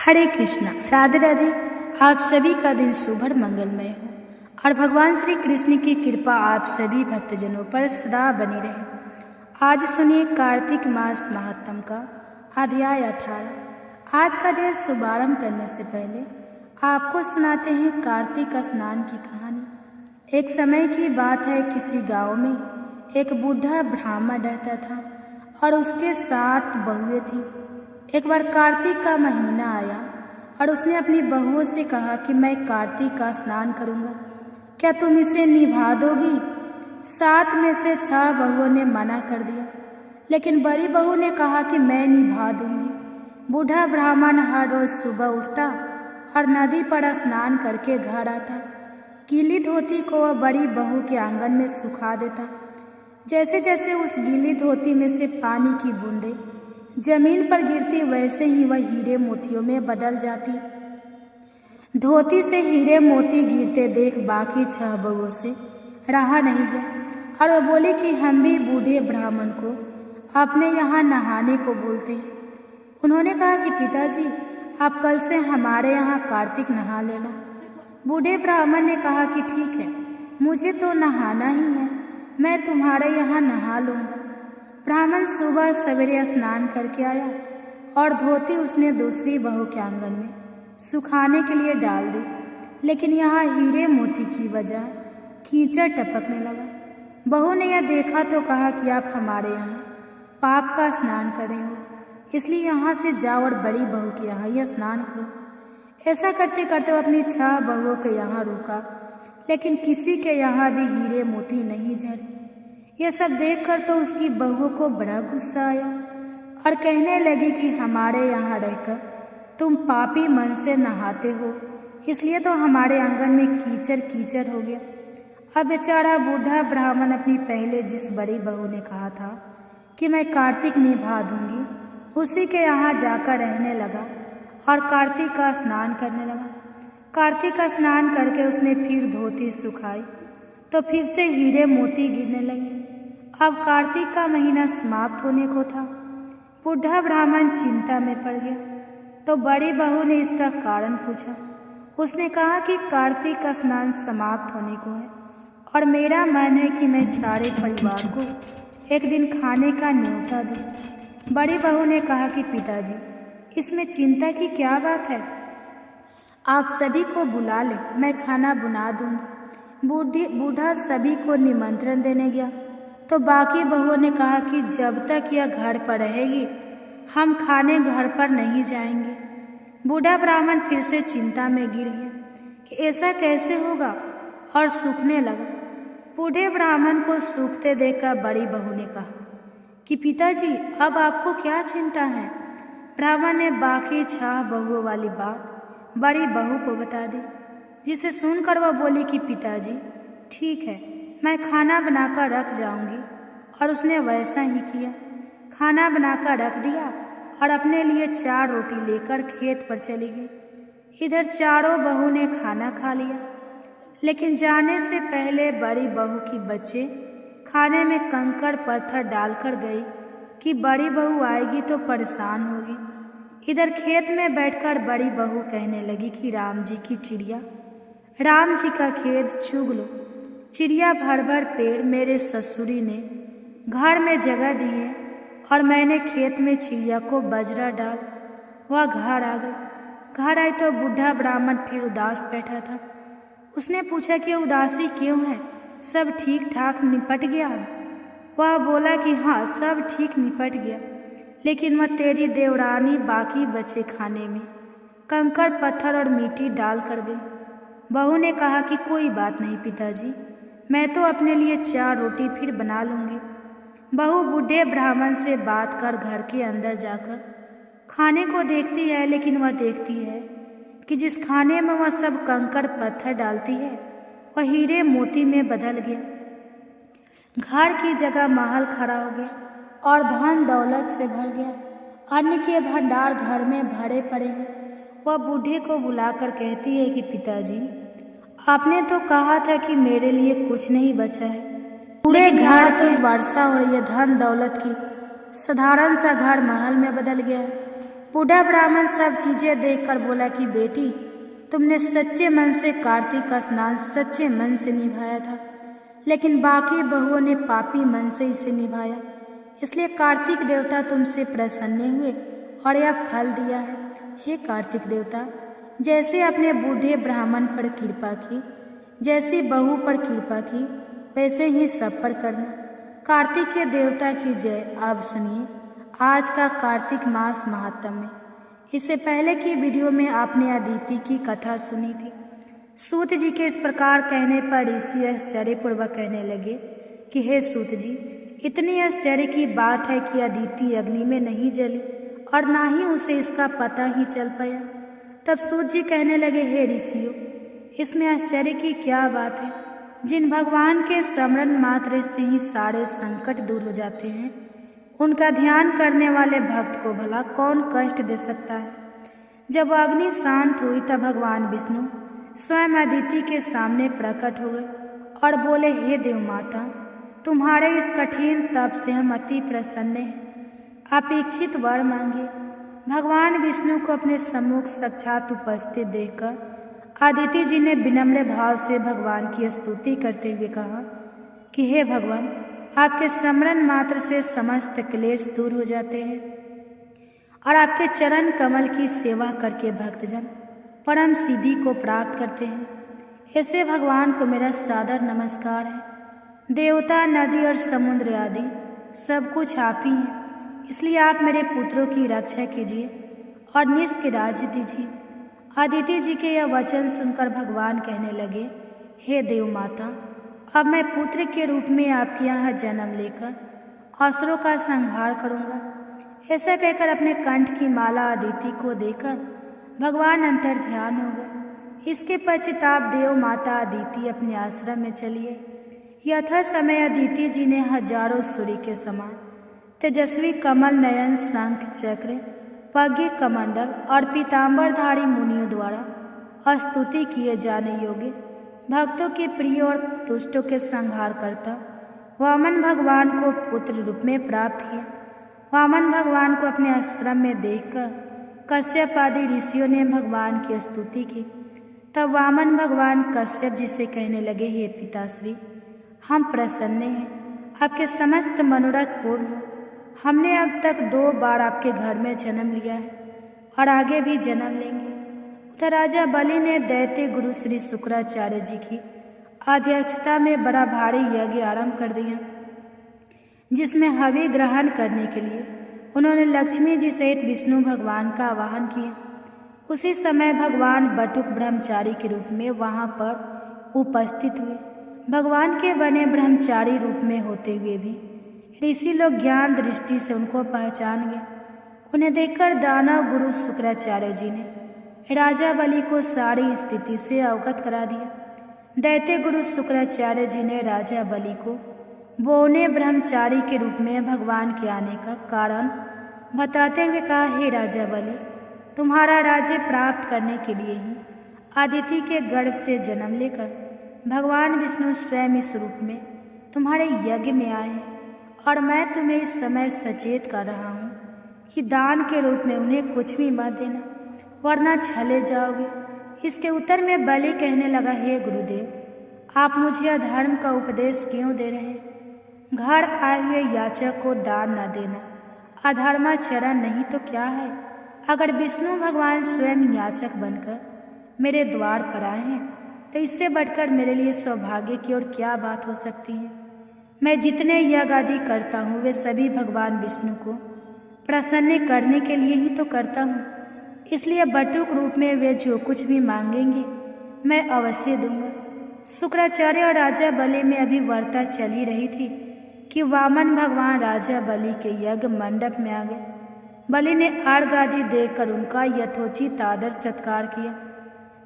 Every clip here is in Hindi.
हरे कृष्णा, राधे राधे। आप सभी का दिन शुभ और मंगलमय हो और भगवान श्री कृष्ण की कृपा आप सभी भक्तजनों पर सदा बनी रहे। आज सुनिए कार्तिक मास महात्म का अध्याय 18। आज का दिन शुभारंभ करने से पहले आपको सुनाते हैं कार्तिक स्नान की कहानी। एक समय की बात है, किसी गांव में एक बूढ़ा ब्राह्मण रहता था और उसके 7 बहुएं थीं। एक बार कार्तिक का महीना आया और उसने अपनी बहुओं से कहा कि मैं कार्तिक का स्नान करूंगा, क्या तुम इसे निभा दोगी? 7 में से 6 बहुओं ने मना कर दिया, लेकिन बड़ी बहू ने कहा कि मैं निभा दूंगी। बूढ़ा ब्राह्मण हर रोज सुबह उठता और नदी पर स्नान करके घर आता। गीली धोती को वह बड़ी बहू के आंगन में सुखा देता। जैसे जैसे उस गीली धोती में से पानी की बूंदें जमीन पर गिरती, वैसे ही वह हीरे मोतियों में बदल जाती। धोती से हीरे मोती गिरते देख बाकी 6 बहुओं से रहा नहीं गया और वह बोली कि हम भी बूढ़े ब्राह्मण को अपने यहाँ नहाने को बोलते हैं। उन्होंने कहा कि पिताजी, आप कल से हमारे यहाँ कार्तिक नहा लेना। बूढ़े ब्राह्मण ने कहा कि ठीक है, मुझे तो नहाना ही है, मैं तुम्हारे यहाँ नहा लूँगा। ब्राह्मण सुबह सवेरे स्नान करके आया और धोती उसने दूसरी बहू के आंगन में सुखाने के लिए डाल दी, लेकिन यहाँ हीरे मोती की बजाय कीचड़ टपकने लगा। बहू ने यह देखा तो कहा कि आप हमारे यहाँ पाप का स्नान कर रहे हो, इसलिए यहाँ से जाओ और बड़ी बहू के यहाँ यह स्नान करो। ऐसा करते करते वो अपनी 6 बहुओं के यहाँ रुका, लेकिन किसी के यहाँ भी हीरे मोती नहीं झरे। यह सब देखकर तो उसकी बहुओं को बड़ा गुस्सा आया और कहने लगी कि हमारे यहाँ रहकर तुम पापी मन से नहाते हो, इसलिए तो हमारे आंगन में कीचड़ कीचड़ हो गया। अब बेचारा बूढ़ा ब्राह्मण अपनी पहले जिस बड़ी बहू ने कहा था कि मैं कार्तिक निभा दूंगी, उसी के यहाँ जाकर रहने लगा और कार्तिक का स्नान करने लगा। कार्तिक का स्नान करके उसने फिर धोती सुखाई तो फिर से हीरे मोती गिरने लगे। अब कार्तिक का महीना समाप्त होने को था। बूढ़ा ब्राह्मण चिंता में पड़ गया तो बड़ी बहू ने इसका कारण पूछा। उसने कहा कि कार्तिक का स्नान समाप्त होने को है और मेरा मन है कि मैं सारे परिवार को एक दिन खाने का न्योता दूं। बड़ी बहू ने कहा कि पिताजी, इसमें चिंता की क्या बात है, आप सभी को बुला लें, मैं खाना बना दूंगी। बूढ़ा सभी को निमंत्रण देने गया तो बाकी बहुओं ने कहा कि जब तक यह घर पर रहेगी हम खाने घर पर नहीं जाएंगे। बूढ़ा ब्राह्मण फिर से चिंता में गिर गया कि ऐसा कैसे होगा और सूखने लगा। बूढ़े ब्राह्मण को सूखते देखकर बड़ी बहू ने कहा कि पिताजी, अब आपको क्या चिंता है? ब्राह्मण ने बाकी 6 बहुओं वाली बात बड़ी बहू को बता दी, जिसे सुनकर वह बोली कि पिताजी ठीक है, मैं खाना बनाकर रख जाऊंगी। और उसने वैसा ही किया। खाना बनाकर रख दिया और अपने लिए 4 रोटी लेकर खेत पर चली गई। इधर चारों बहू ने खाना खा लिया, लेकिन जाने से पहले बड़ी बहू की बच्चे खाने में कंकड़ पत्थर डालकर गई कि बड़ी बहू आएगी तो परेशान होगी। इधर खेत में बैठकर बड़ी बहू कहने लगी कि राम जी की चिड़िया, राम जी का खेत चुग लो। चिड़िया भर भर पेड़ मेरे ससुरी ने घर में जगह दी है और मैंने खेत में चिड़िया को बजरा डाल वह घर आ गई। घर आई तो बूढ़ा ब्राह्मण फिर उदास बैठा था। उसने पूछा कि उदासी क्यों है, सब ठीक ठाक निपट गया? वह बोला कि हाँ, सब ठीक निपट गया, लेकिन वह तेरी देवरानी बाकी बचे खाने में कंकड़ पत्थर और मिट्टी डाल कर गई। बहू ने कहा कि कोई बात नहीं पिताजी, मैं तो अपने लिए 4 रोटी फिर बना लूँगी। बहू बूढ़े ब्राह्मण से बात कर घर के अंदर जाकर खाने को देखती है, लेकिन वह देखती है कि जिस खाने में वह सब कंकड़ पत्थर डालती है वह हीरे मोती में बदल गया। घर की जगह महल खड़ा हो गया और धन दौलत से भर गया। अन्न के भंडार घर में भरे पड़े हैं। वह बूढ़े को बुलाकर कहती है कि पिताजी, आपने तो कहा था कि मेरे लिए कुछ नहीं बचा है। पूरे घर तो वर्षा हो रही है, धन दौलत की साधारण सा घर महल में बदल गया है। बूढ़ा ब्राह्मण सब चीजें देखकर बोला कि बेटी, तुमने सच्चे मन से कार्तिक का स्नान सच्चे मन से निभाया था, लेकिन बाकी बहुओं ने पापी मन से इसे निभाया, इसलिए कार्तिक देवता तुमसे प्रसन्न हुए और यह फल दिया है। हे कार्तिक देवता, जैसे अपने बूढ़े ब्राह्मण पर कृपा की, जैसी बहू पर कृपा की, वैसे ही सब पर करना। कार्तिक के देवता की जय। अब सुनिए आज का कार्तिक मास महात्म्य। इससे पहले की वीडियो में आपने अदिति की कथा सुनी थी। सूत जी के इस प्रकार कहने पर ऋषि आश्चर्यपूर्वक कहने लगे कि हे सूत जी, इतनी आश्चर्य की बात है कि अदिति अग्नि में नहीं जली और ना ही उसे इसका पता ही चल पाया। तब सूत जी कहने लगे, हे ऋषियों, इसमें आश्चर्य की क्या बात है? जिन भगवान के स्मरण मात्र से ही सारे संकट दूर हो जाते हैं, उनका ध्यान करने वाले भक्त को भला कौन कष्ट दे सकता है? जब अग्नि शांत हुई तब भगवान विष्णु स्वयं अदिति के सामने प्रकट हो गए और बोले, हे देव माता, तुम्हारे इस कठिन तप से हम अति प्रसन्न हैं। आप इच्छित वर मांगिए। भगवान विष्णु को अपने सम्मुख साक्षात उपस्थित देखकर अदिति जी ने विनम्र भाव से भगवान की स्तुति करते हुए कहा कि हे भगवान, आपके स्मरण मात्र से समस्त क्लेश दूर हो जाते हैं और आपके चरण कमल की सेवा करके भक्तजन परम सिद्धि को प्राप्त करते हैं। ऐसे भगवान को मेरा सादर नमस्कार है। देवता, नदी और समुद्र आदि सब कुछ आप ही हैं, इसलिए आप मेरे पुत्रों की रक्षा कीजिए और निष्क राज्य दीजिए। अदिति जी के यह वचन सुनकर भगवान कहने लगे, हे देव माता, अब मैं पुत्र के रूप में आपके यहाँ जन्म लेकर असुरों का संहार करूँगा। ऐसा कहकर अपने कंठ की माला अदिति को देकर भगवान अंतर ध्यान हो गए। इसके पश्चात देव माता अदिति अपने आश्रम में चलिए। यथा समय अदिति जी ने हजारों सूर्य के समान तेजस्वी कमल नयन, शंख चक्र, पज्ञ कमंडल और पीताम्बरधारी मुनियों द्वारा स्तुति किए जाने योग्य, भक्तों के प्रिय और दुष्टों के संहार करता वामन भगवान को पुत्र रूप में प्राप्त किया। वामन भगवान को अपने आश्रम में देखकर कश्यप आदि ऋषियों ने भगवान की स्तुति की। तब वामन भगवान कश्यप जी से कहने लगे, हे पिताश्री, हम प्रसन्न हैं, आपके समस्त मनोरथ पूर्ण हो। हमने अब तक 2 बार आपके घर में जन्म लिया है और आगे भी जन्म लेंगे। उधर राजा बलि ने दैत्य गुरु श्री शुक्राचार्य जी की अध्यक्षता में बड़ा भारी यज्ञ आरंभ कर दिया, जिसमें हवि ग्रहण करने के लिए उन्होंने लक्ष्मी जी सहित विष्णु भगवान का आवाहन किया। उसी समय भगवान बटुक ब्रह्मचारी के रूप में वहां पर उपस्थित हुए। भगवान के बने ब्रह्मचारी रूप में होते हुए भी ऋषि लोग ज्ञान दृष्टि से उनको पहचान गए। उन्हें देखकर दानव गुरु शुक्राचार्य जी ने राजा बलि को सारी स्थिति से अवगत करा दिया। दैत्य गुरु शुक्राचार्य जी ने राजा बलि को बोने ब्रह्मचारी के रूप में भगवान के आने का कारण बताते हुए कहा, हे राजा बलि, तुम्हारा राज्य प्राप्त करने के लिए ही अदिति के गर्भ से जन्म लेकर भगवान विष्णु स्वयं इस रूप में तुम्हारे यज्ञ में आए हैं और मैं तुम्हें इस समय सचेत कर रहा हूँ कि दान के रूप में उन्हें कुछ भी मत देना, वरना छले जाओगे। इसके उत्तर में बलि कहने लगा, हे गुरुदेव, आप मुझे अधर्म का उपदेश क्यों दे रहे हैं? घर आए हुए याचक को दान न देना अधर्माचरण नहीं तो क्या है? अगर विष्णु भगवान स्वयं याचक बनकर मेरे द्वार पर आए हैं तो इससे बढ़कर मेरे लिए सौभाग्य की और क्या बात हो सकती है? मैं जितने यज्ञ आदि करता हूँ वे सभी भगवान विष्णु को प्रसन्न करने के लिए ही तो करता हूँ, इसलिए बटुक रूप में वे जो कुछ भी मांगेंगे मैं अवश्य दूंगा। शुक्राचार्य और राजा बलि में अभी वार्ता चल ही रही थी कि वामन भगवान राजा बलि के यज्ञ मंडप में आ गए। बलि ने अर्घ आदि देकर उनका यथोचित आदर सत्कार किया,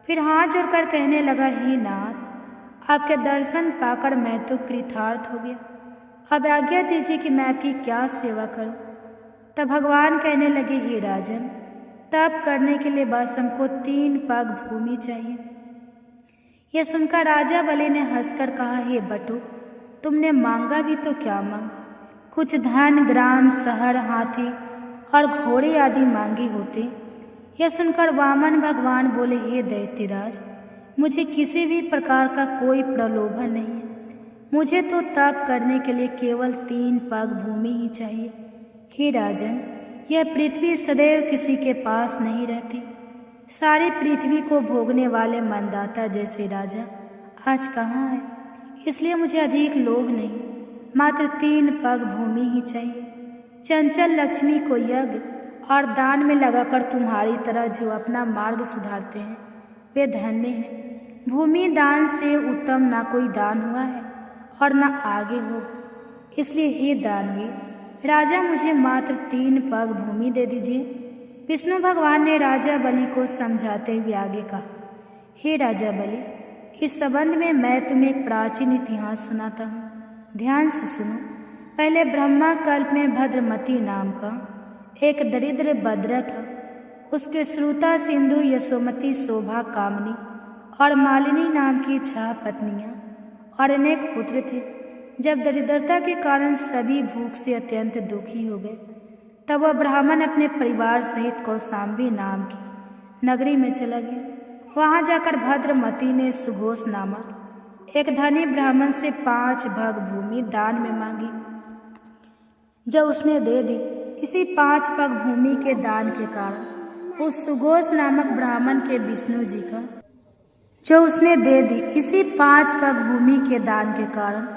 फिर हाथ जोड़कर कहने लगा, हे नाथ, आपके दर्शन पाकर मैं तो कृतार्थ हो गया। अब आज्ञा दीजिए कि मैं आपकी क्या सेवा करूं। तब भगवान कहने लगे, हे राजन, तप करने के लिए बस हमको 3 पग भूमि चाहिए। यह सुनकर राजा बलि ने हंसकर कहा, हे बटु, तुमने मांगा भी तो क्या मांगा? कुछ धन, ग्राम, शहर, हाथी और घोड़े आदि मांगे होते। यह सुनकर वामन भगवान बोले, हे दैत्यराज, मुझे किसी भी प्रकार का कोई प्रलोभन नहीं है। मुझे तो तप करने के लिए केवल 3 पग भूमि ही चाहिए। हे राजन, यह पृथ्वी सदैव किसी के पास नहीं रहती। सारी पृथ्वी को भोगने वाले मनदाता जैसे राजा आज कहाँ है? इसलिए मुझे अधिक लोभ नहीं, मात्र 3 पग भूमि ही चाहिए। चंचल लक्ष्मी को यज्ञ और दान में लगाकर तुम्हारी तरह जो अपना मार्ग सुधारते हैं वे धन्य हैं। भूमि दान से उत्तम ना कोई दान हुआ है और न आगे होगा। इसलिए हे दानवीर राजा, मुझे मात्र 3 पग भूमि दे दीजिए। विष्णु भगवान ने राजा बलि को समझाते हुए आगे कहा, हे राजा बलि, इस संबंध में मैं तुम्हें एक प्राचीन इतिहास सुनाता हूँ। ध्यान से सुनो। पहले ब्रह्मा कल्प में भद्रमती नाम का एक दरिद्र बद्र था। उसके श्रुता, सिंधु, यशोमती, शोभा, कामनी और मालिनी नाम की 6 पत्नियां और अनेक पुत्र थे। जब दरिद्रता के कारण सभी भूख से अत्यंत दुखी हो गए, तब वह ब्राह्मण अपने परिवार सहित कौशाम्बी नाम की नगरी में चला गया। वहां जाकर भद्रमती ने सुघोष नामक एक धनी ब्राह्मण से 5 भाग भूमि दान में मांगी, जो उसने दे दी। इसी 5 भाग भूमि के दान के कारण उस सुघोष नामक ब्राह्मण के विष्णु जी का जो उसने दे दी इसी 5 भाग भूमि के दान के कारण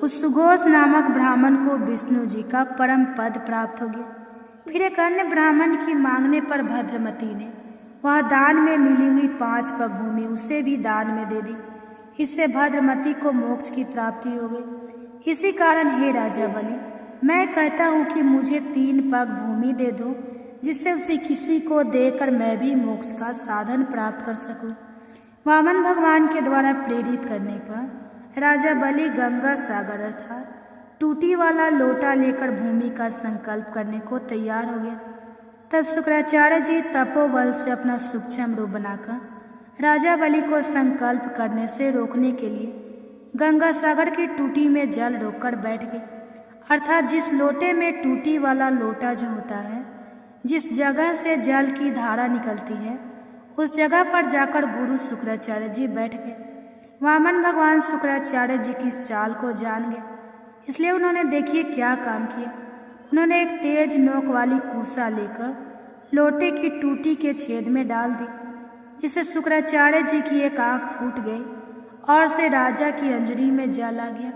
उस सुघोष नामक ब्राह्मण को विष्णु जी का परम पद प्राप्त हो गया। फिर एक अन्य ब्राह्मण की मांगने पर भद्रमती ने वह दान में मिली हुई 5 पग भूमि उसे भी दान में दे दी। इससे भद्रमती को मोक्ष की प्राप्ति हो गई। इसी कारण हे राजा बलि, मैं कहता हूँ कि मुझे 3 पग भूमि दे दो, जिससे उसे किसी को देकर मैं भी मोक्ष का साधन प्राप्त कर सकूं। वामन भगवान के द्वारा प्रेरित करने पर राजा बलि गंगा सागर अर्थात टूटी वाला लोटा लेकर भूमि का संकल्प करने को तैयार हो गया। तब शुक्राचार्य जी तपोबल से अपना सूक्ष्म रूप बनाकर राजा बलि को संकल्प करने से रोकने के लिए गंगा सागर की टूटी में जल रोककर बैठ गए। अर्थात जिस लोटे में टूटी वाला लोटा जो होता है, जिस जगह से जल की धारा निकलती है, उस जगह पर जाकर गुरु शुक्राचार्य जी बैठ गए। वामन भगवान शुक्राचार्य जी की इस चाल को जान गए, इसलिए उन्होंने देखिए क्या काम किया। उन्होंने एक तेज नोक वाली कूसा लेकर लोटे की टूटी के छेद में डाल दी, जिससे शुक्राचार्य जी की एक आंख फूट गई और से राजा की अंजलि में जल आ गया।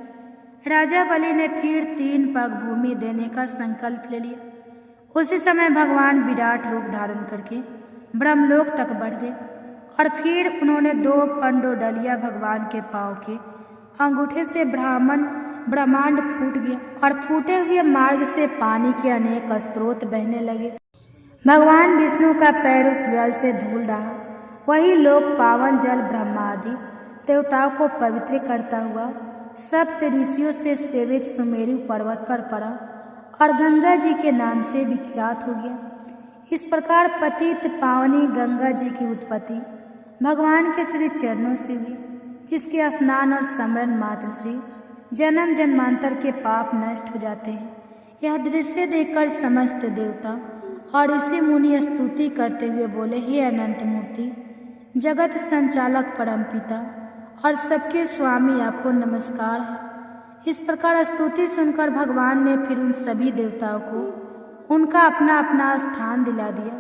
राजा बलि ने फिर 3 पग भूमि देने का संकल्प ले लिया। उसी समय भगवान विराट रूप धारण करके ब्रह्मलोक तक बढ़ गए और फिर उन्होंने 2 पंडोडलिया भगवान के पांव के अंगूठे से ब्रह्मांड फूट गया और फूटे हुए मार्ग से पानी के अनेक स्रोत बहने लगे। भगवान विष्णु का पैर उस जल से धुल रहा। वही लोक पावन जल ब्रह्मा आदि देवताओं को पवित्र करता हुआ सप्त ऋषियों से सेवित सुमेरु पर्वत पर पड़ा और गंगा जी के नाम से विख्यात हो गया। इस प्रकार पतित पावनी गंगा जी की उत्पत्ति भगवान के श्री चरणों से हुई, जिसके स्नान और स्मरण मात्र से जन्म जन्मांतर के पाप नष्ट हो जाते हैं। यह दृश्य देखकर समस्त देवता और ऋषि मुनि स्तुति करते हुए बोले, हे अनंत मूर्ति, जगत संचालक परमपिता और सबके स्वामी, आपको नमस्कार है। इस प्रकार स्तुति सुनकर भगवान ने फिर उन सभी देवताओं को उनका अपना अपना स्थान दिला दिया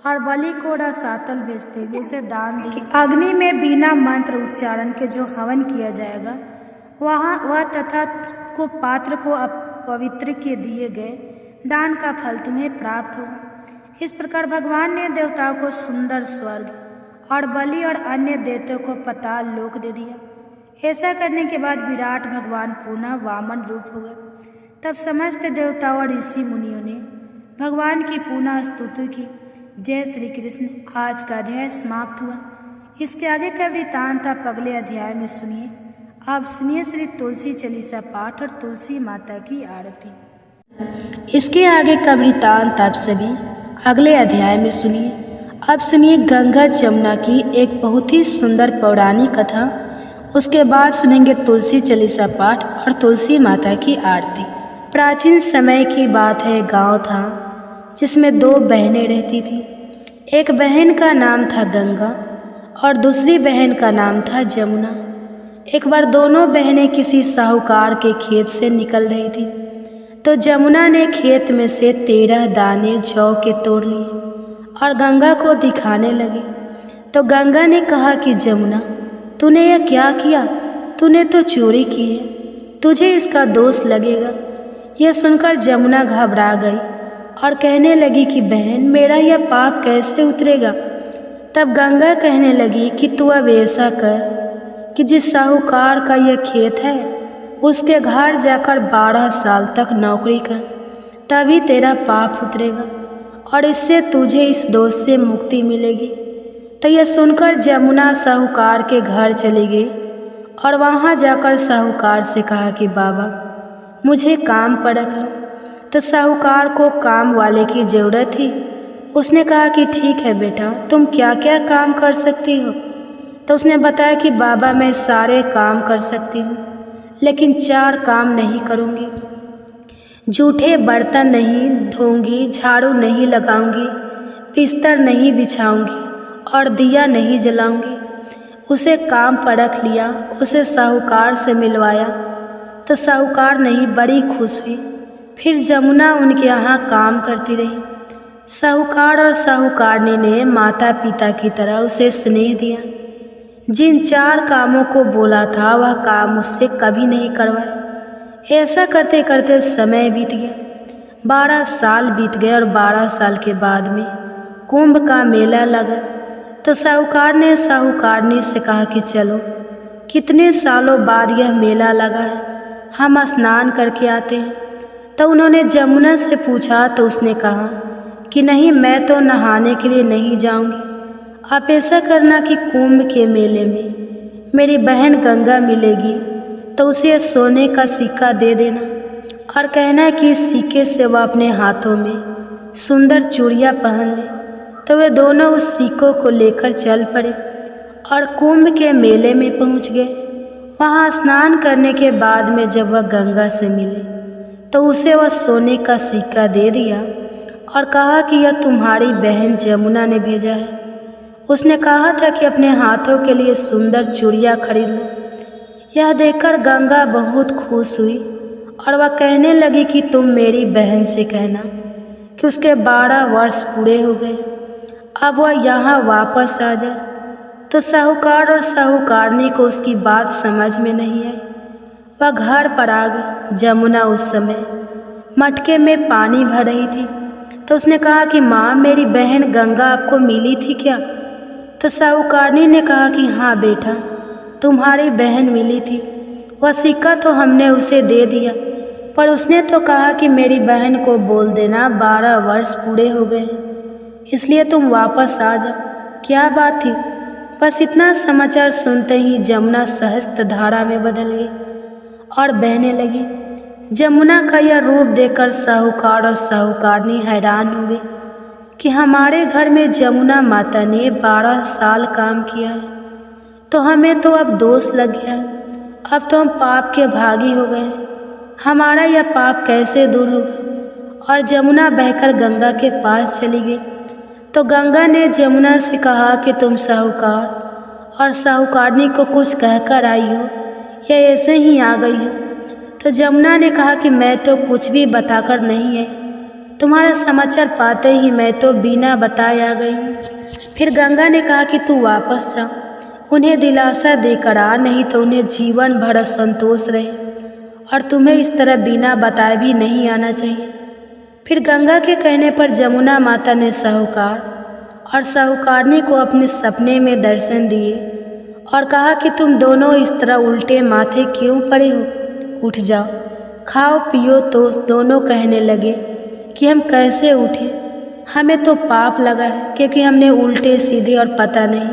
और बलि को रसातल भेजते हुए उसे दान दिया। अग्नि में बिना मंत्र उच्चारण के जो हवन किया जाएगा वह तथा को पात्र को अपवित्र के दिए गए दान का फल तुम्हें प्राप्त होगा। इस प्रकार भगवान ने देवताओं को सुंदर स्वर्ग और बलि और अन्य देवताओं को पाताल लोक दे दिया। ऐसा करने के बाद विराट भगवान पुनः वामन रूप हो गए। तब समस्त देवताओं और ऋषि मुनियों ने भगवान की पुनः स्तुति की। जय श्री कृष्ण। आज का अध्याय समाप्त हुआ। इसके आगे का वृत्तांत आप अगले अध्याय में सुनिए। आप सुनिए श्री तुलसी चालीसा पाठ और तुलसी माता की आरती। इसके आगे का वृत्तांत आप सभी अगले अध्याय में सुनिए। अब सुनिए गंगा जमुना की एक बहुत ही सुंदर पौराणिक कथा। उसके बाद सुनेंगे तुलसी चालीसा पाठ और तुलसी माता की आरती। प्राचीन समय की बात है, गांव था जिसमें 2 बहनें रहती थीं। एक बहन का नाम था गंगा और दूसरी बहन का नाम था जमुना। एक बार दोनों बहनें किसी साहूकार के खेत से निकल रही थी, तो जमुना ने खेत में से 13 दाने जौ के तोड़ लिए और गंगा को दिखाने लगी। तो गंगा ने कहा कि जमुना, तूने यह क्या किया? तूने तो चोरी की है, तुझे इसका दोष लगेगा। यह सुनकर जमुना घबरा गई और कहने लगी कि बहन, मेरा यह पाप कैसे उतरेगा? तब गंगा कहने लगी कि तू अब ऐसा कर कि जिस साहूकार का यह खेत है उसके घर जाकर 12 साल तक नौकरी कर, तभी तेरा पाप उतरेगा और इससे तुझे इस दोष से मुक्ति मिलेगी। तो यह सुनकर जमुना साहूकार के घर चली गई और वहाँ जाकर साहूकार से कहा कि बाबा, मुझे काम पर रख लो। तो साहूकार को काम वाले की ज़रूरत थी। उसने कहा कि ठीक है बेटा, तुम क्या क्या काम कर सकती हो? तो उसने बताया कि बाबा, मैं सारे काम कर सकती हूँ, लेकिन 4 काम नहीं करूँगी। जूठे बर्तन नहीं धोऊंगी, झाड़ू नहीं लगाऊंगी, बिस्तर नहीं बिछाऊंगी और दिया नहीं जलाऊंगी। उसे काम पर रख लिया, उसे साहूकार से मिलवाया। तो साहूकार नहीं बड़ी खुश हुई। फिर जमुना उनके यहाँ काम करती रही। साहूकार और साहूकारनी ने माता पिता की तरह उसे स्नेह दिया। जिन 4 कामों को बोला था वह काम उससे कभी नहीं करवाए। ऐसा करते करते समय बीत गया। 12 साल बीत गए और 12 साल के बाद में कुंभ का मेला लगा। तो साहूकार ने साहूकारनी से कहा कि चलो, कितने सालों बाद यह मेला लगा है, हम स्नान करके आते हैं। तो उन्होंने जमुना से पूछा तो उसने कहा कि नहीं, मैं तो नहाने के लिए नहीं जाऊंगी। आप ऐसा करना कि कुंभ के मेले में मेरी बहन गंगा मिलेगी तो उसे सोने का सिक्का दे देना और कहना कि इस सिक्के से वह अपने हाथों में सुंदर चूड़ियाँ पहन ले। तो वे दोनों उस सिक्कों को लेकर चल पड़े और कुंभ के मेले में पहुँच गए। वहाँ स्नान करने के बाद में जब वह गंगा से मिले तो उसे वह सोने का सिक्का दे दिया और कहा कि यह तुम्हारी बहन जमुना ने भेजा है। उसने कहा था कि अपने हाथों के लिए सुंदर चूड़ियाँ खरीद लो। यह देखकर गंगा बहुत खुश हुई और वह कहने लगी कि तुम मेरी बहन से कहना कि उसके 12 वर्ष पूरे हो गए, अब वह यहाँ वापस आ जाए। तो साहूकार और साहूकारनी को उसकी बात समझ में नहीं आई। वह घर पर आ गई। जमुना उस समय मटके में पानी भर रही थी। तो उसने कहा कि माँ, मेरी बहन गंगा आपको मिली थी क्या? तो साहूकारनी ने कहा कि हाँ बेटा, तुम्हारी बहन मिली थी। वह सिक्का तो हमने उसे दे दिया, पर उसने तो कहा कि मेरी बहन को बोल देना 12 वर्ष पूरे हो गए हैं, इसलिए तुम वापस आ जाओ। क्या बात थी? बस इतना समाचार सुनते ही जमुना सहस्त्र धारा में बदल गई और बहने लगी। जमुना का यह रूप देखकर साहूकार और साहूकारनी हैरान हो गए कि हमारे घर में जमुना माता ने 12 साल काम किया है, तो हमें तो अब दोष लग गया है। अब तो हम पाप के भागी हो गए हैं। हमारा यह पाप कैसे दूर होगा? और जमुना बहकर गंगा के पास चली गई। तो गंगा ने जमुना से कहा कि तुम साहूकार और साहूकारनी को कुछ कहकर आई हो या ऐसे ही आ गई हो? तो जमुना ने कहा कि मैं तो कुछ भी बताकर नहीं है, तुम्हारा समाचार पाते ही मैं तो बिना बताए आ गई हूँ। फिर गंगा ने कहा कि तू वापस जा, उन्हें दिलासा देकर आ, नहीं तो उन्हें जीवन भर असंतोष रहे और तुम्हें इस तरह बिना बताए भी नहीं आना चाहिए। फिर गंगा के कहने पर जमुना माता ने साहूकार और साहूकारनी को अपने सपने में दर्शन दिए और कहा कि तुम दोनों इस तरह उल्टे माथे क्यों पड़े हो? उठ जाओ, खाओ पियो। तो दोनों कहने लगे कि हम कैसे उठे, हमें तो पाप लगा है, क्योंकि हमने उल्टे सीधे और पता नहीं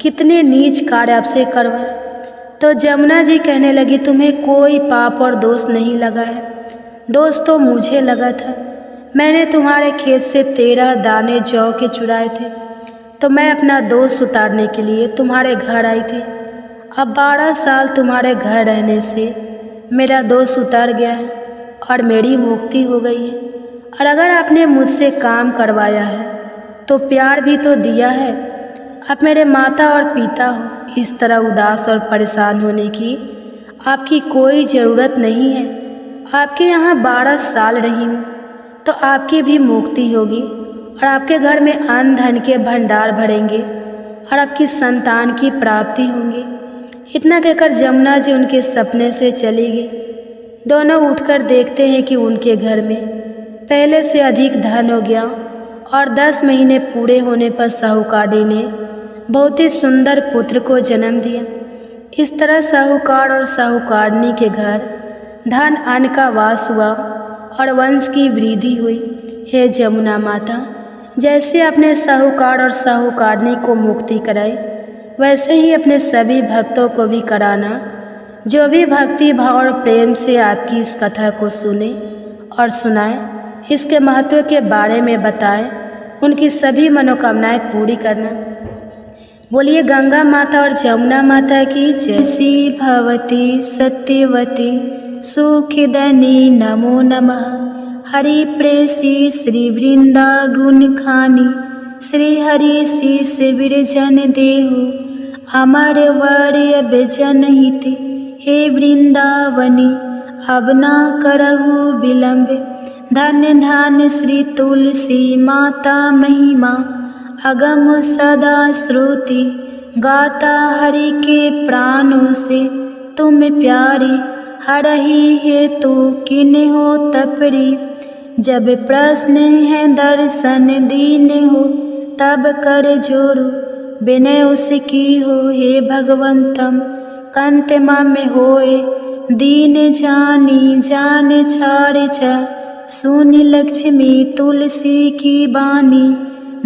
कितने नीच कार्य आपसे करवाए। तो जमुना जी कहने लगी, तुम्हें कोई पाप और दोष नहीं लगा है, दोष तो मुझे लगा था। मैंने तुम्हारे खेत से 13 दाने जौ के चुराए थे, तो मैं अपना दोष उतारने के लिए तुम्हारे घर आई थी। अब 12 साल तुम्हारे घर रहने से मेरा दोष उतर गया है और मेरी मुक्ति हो गई है। और अगर आपने मुझसे काम करवाया है तो प्यार भी तो दिया है। आप मेरे माता और पिता हो, इस तरह उदास और परेशान होने की आपकी कोई ज़रूरत नहीं है। आपके यहाँ 12 साल रही हूँ तो आपकी भी मुक्ति होगी और आपके घर में अन्न धन के भंडार भरेंगे और आपकी संतान की प्राप्ति होंगी। इतना कहकर जमुना जी उनके सपने से चली गई। दोनों उठकर देखते हैं कि उनके घर में पहले से अधिक धन हो गया और 10 महीने पूरे होने पर साहूकारी ने बहुत ही सुंदर पुत्र को जन्म दिया। इस तरह साहूकार और साहूकारनी के घर धन अन्न का वास हुआ और वंश की वृद्धि हुई। हे जमुना माता, जैसे आपने साहूकार और साहूकारनी को मुक्ति कराई, वैसे ही अपने सभी भक्तों को भी कराना, जो भी भक्ति भाव और प्रेम से आपकी इस कथा को सुने और सुनाए, इसके महत्व के बारे में बताएं, उनकी सभी मनोकामनाएं पूरी करना। बोलिए गंगा माता और जमुना माता की जय। सी भवती सत्यवती सुखदनी नमो नमः। हरि प्रेसी श्री वृंदा गुण खानी, श्री हरि शीस विरजन देहु, अमर वर्य बेजन हित, हे वृंदावनी अब ना करहु विलंब। धन्य धन्य श्री तुलसी माता महिमा, अगम सदा श्रुति, गाता हरि के प्राणों से तुम प्यारी। हरहि हेतु किन हो तपरी, जब प्रश्न है दर्शन दीन हो, तब कर जोरु विनय उसकी हो। हे भगवंतम कंत मम होए, दीन जानी जान छाड़ छ, सुनि लक्ष्मी तुलसी की बानी।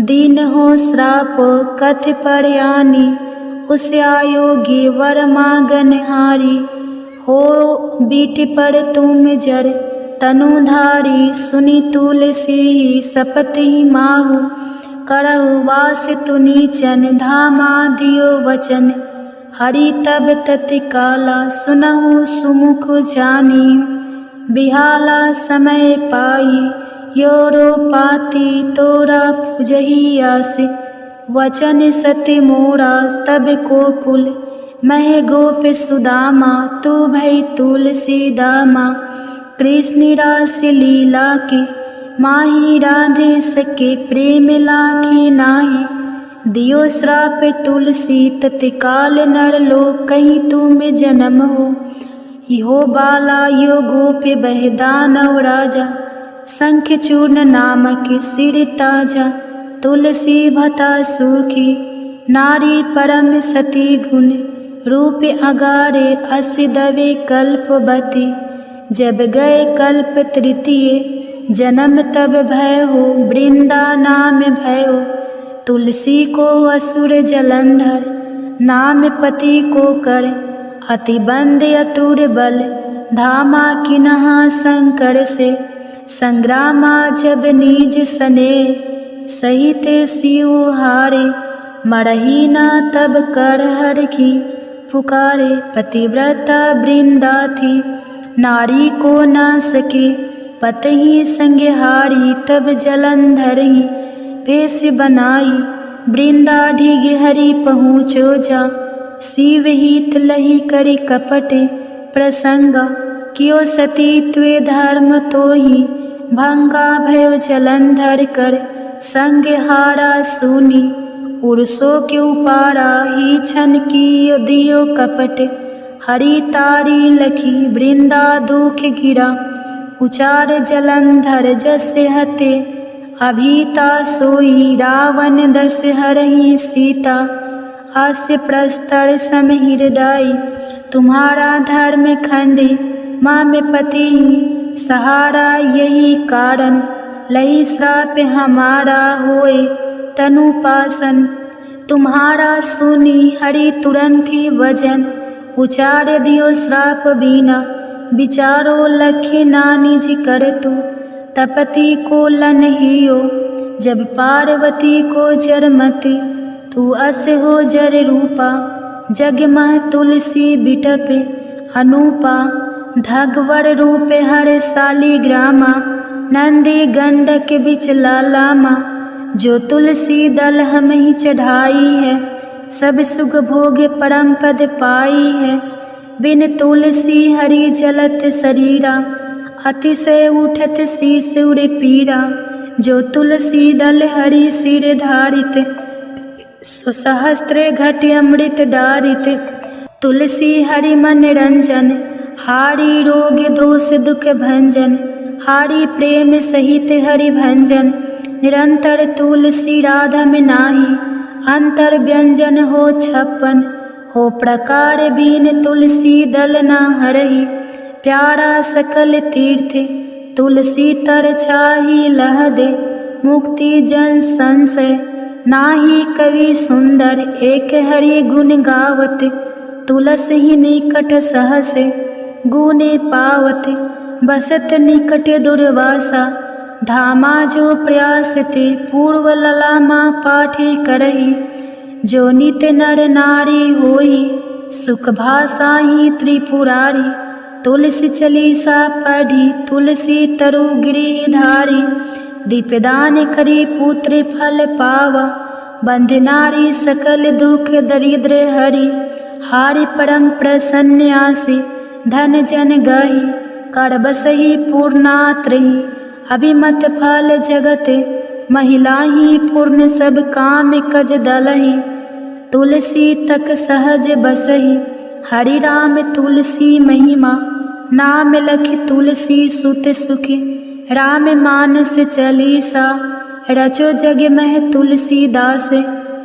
दीन हो श्राप कथ परयानी, उस आयोगी वर मांगन हारी। हो बीट पर तुम जर तनुधारी, सुनि तुलसी शपथ ही माहु, करहु वास तुनीचन धामा दियो वचन। हरि तब तत्काला सुनहु सुमुख जानी, बिहाला समय पाई योरो पाती तोरा पुजही आस। वचन सत्य मोरा तब को कुल, मह गोप सुदामा तू भई तुलसी दामा। कृष्ण रास लीला के माही राधे सके, प्रेम लाखे नाही। दियो श्राप तुलसी तत्काल नर लोक, कहीं तुम जन्म हो। यो बाला यो गोप बह दानव राजा, शंख चूर्ण नामक सिर ताजा। तुलसी भता सुखी नारी परम सती गुण, रूप अगारे अस दवे कल्पवती। जब गए कल्प तृतीय जन्म तब भय हो, वृंदा नाम भय हो। तुलसी को असुर जलंधर, नाम पति को कर अति बंद अतुर बल। धामा किन्हा शंकर से संग्रामा, जब निज सने सहित शिव हारे। मरही ना तब कर हर की पुकारे, पतिव्रता वृंदा थी नारी को ना सके। पतही संग हारी तब जलंधर ही भेष बनाई। वृंदा ढिग हरि पहुँचो जा, शिव हित लही करी कपट प्रसंगा। कियो सती त्वे धर्म तो ही भंगा, भयो जलंधर कर संग हारा सुनी। उर्सो के उपारा ही छन की दियो कपट। हरि तारी लखी वृंदा दुख गिरा, उचार जलंधर जसे हते। अभीता सोई रावण दस हरहि सीता, हास्य प्रस्तर सम हृदय। तुम्हारा धर्म खंडे माँ में पति सहारा, यही कारण लई श्राप हमारा होए तनुपासन। तुम्हारा सुनी हरि तुरंत ही वजन, उचार दियो श्राप बीना। विचारो लखे नानी जी कर तू, तपति को लन हियो। जब पार्वती को जरमति, तू अस हो जर रूपा। जग मह तुलसी बिटपे अनूपा, धगवर रूपे हर शाली ग्रामा। नंदी गंडक बिच लाला माँ, जो तुलसी दल हम ही चढ़ाई है, सब सुख भोग परम पद पाई है। बिन तुलसी हरि जलत शरीरा, अतिशय उठत शीस उर पीरा। जो तुलसी दल हरि सिर धारित, सुसहस्त्र घट अमृत डारित। तुलसी हरि मन रंजन, हारी रोग दोष दुख भंजन। हारी प्रेम सहित हरि भंजन, निरंतर तुलसी राधा में नाही। अंतर व्यंजन हो 56, हो प्रकार बीन तुलसी दल ना हरहि। प्यारा सकल तीर्थ, तुलसी तर छाही लह दे। मुक्ति जन संशय, नाही कवि सुंदर एक हरि गुण गावत। तुलसी ही निकट सहस, गुने पावत। बसत निकट दुर्वासा, धामा जो प्रयास ते। पूर्व ललामा पाठे करहि, जो नित नर नारी होई। सुख भाषा ही त्रिपुरारी, तुलसी चालीसा पढ़ी। तुलसी तरु गिरिधारी, दीपदान करी पुत्र फल पावा। बंध नारी सकल दुख दरिद्र हरि। हारि परम प्रसन्न आसी, धन जन गही। कर बसहि पूर्णात रही, अभिमत फल जगत। महिला ही पूर्ण सब काम कज दलहि। तुलसी तक सहज बसहि, हरि राम तुलसी महिमा। नाम लखि तुलसी सुत सुखी, राम मानस चालीसा। रचो जग मह तुलसीदास,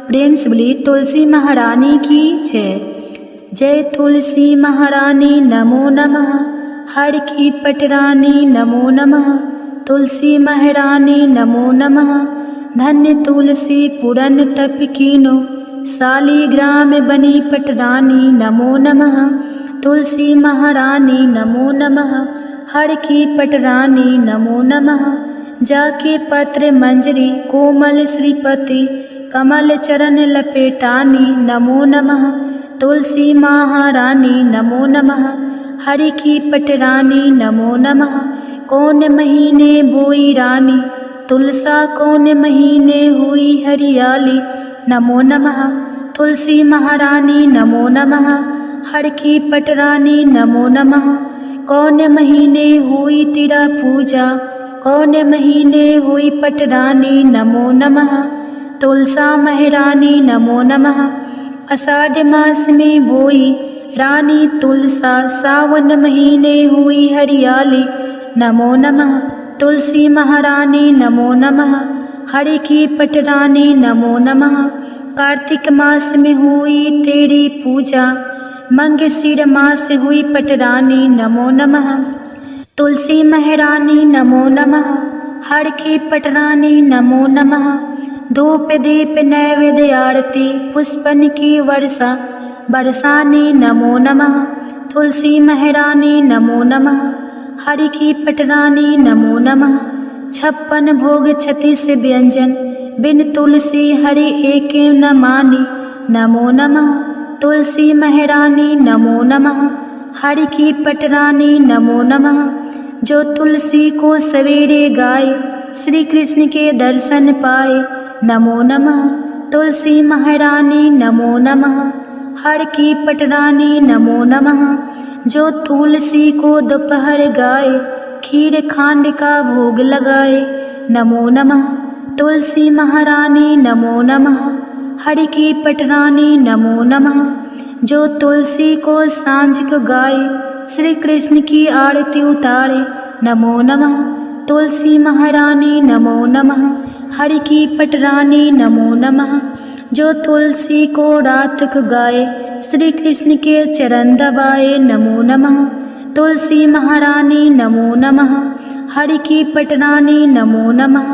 प्रेम से बोली तुलसी महारानी की जय। जय तुलसी महारानी नमो नमः, हर की पटरानी नमो नमः। तुलसी महारानी नमो नमः, धन्य तुलसी पुरन तप कीनो। शालीग्राम बनी पटरानी नमो नमः। तुलसी महारानी नमो नमः, हर की पटरानी नमो नमः। जाके पत्र मंजरी कोमल श्रीपति, कमल चरण लपेटानी नमो नमः। तुलसी महारानी नमो नमः, हरि की पटरानी नमो नमः। कौन महीने बोई रानी, तुलसा कौन महीने हुई हरियाली। नमो नमः तुलसी महारानी नमो नमः, हर की पटरानी नमो नमः। कौन महीने हुई तेरा पूजा, कौन महीने हुई पटरानी नमो नमः। तुलसा महारानी नमो नमः, आषाढ़ मास में बोई रानी तुलसा। सावन महीने हुई हरियाली नमो नमः। तुलसी महारानी नमो नमः, हरि की पटरानी नमो नमः। कार्तिक मास में हुई तेरी पूजा, मंगशीर मास हुई पटरानी नमो नमः। तुलसी महारानी नमो नमः, हर की पटरानी नमो नमः। धूप दीप नैवेद्य आरती, पुष्पन की वर्षा बरसानी नमो नमः। तुलसी महारानी नमो नमः, हरि की पटरानी नमो नमः। 56 भोग 36 व्यंजन, बिन तुलसी हरि एक न मानी नमो नमः। तुलसी महारानी नमो नमः, हरि की पटरानी नमो नमः। जो तुलसी को सवेरे गाए, श्री कृष्ण के दर्शन पाए नमो नमः। तुलसी महारानी नमो नमः, हर की पटरानी नमो नमः। जो तुलसी को दोपहर गाए, खीर खांड का भोग लगाए नमो नमः। तुलसी महारानी नमो नमः, हरि की पटरानी नमो नमः। जो तुलसी को सांझ को गाए, श्री कृष्ण की आरती उतारे नमो नमः। तुलसी महारानी नमो नमः, हरि की पटरानी नमो नमः। जो तुलसी को रात को गाए, श्री कृष्ण के चरण दबाए नमो नमः। तुलसी महारानी नमो नमः, हरि की पटरानी नमो नमः।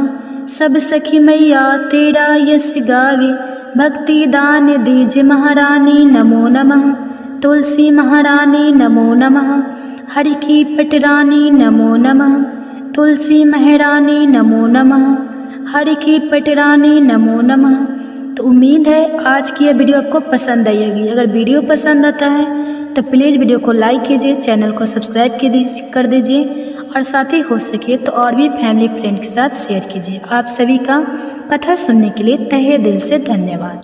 सब सखी मैया तेरा यश गावे, भक्ति दान दीजिए महारानी नमो नमः। तुलसी महारानी नमो नमः, हरि की पटरानी नमो नमः। तुलसी महारानी नमो नमः, हरि की पटरानी नमो नमः। तो उम्मीद है आज की यह वीडियो आपको पसंद आई होगी। अगर वीडियो पसंद आता है तो प्लीज़ वीडियो को लाइक कीजिए, चैनल को सब्सक्राइब कर दीजिए और साथ ही हो सके तो और भी फैमिली फ्रेंड के साथ शेयर कीजिए। आप सभी का कथा सुनने के लिए तहे दिल से धन्यवाद।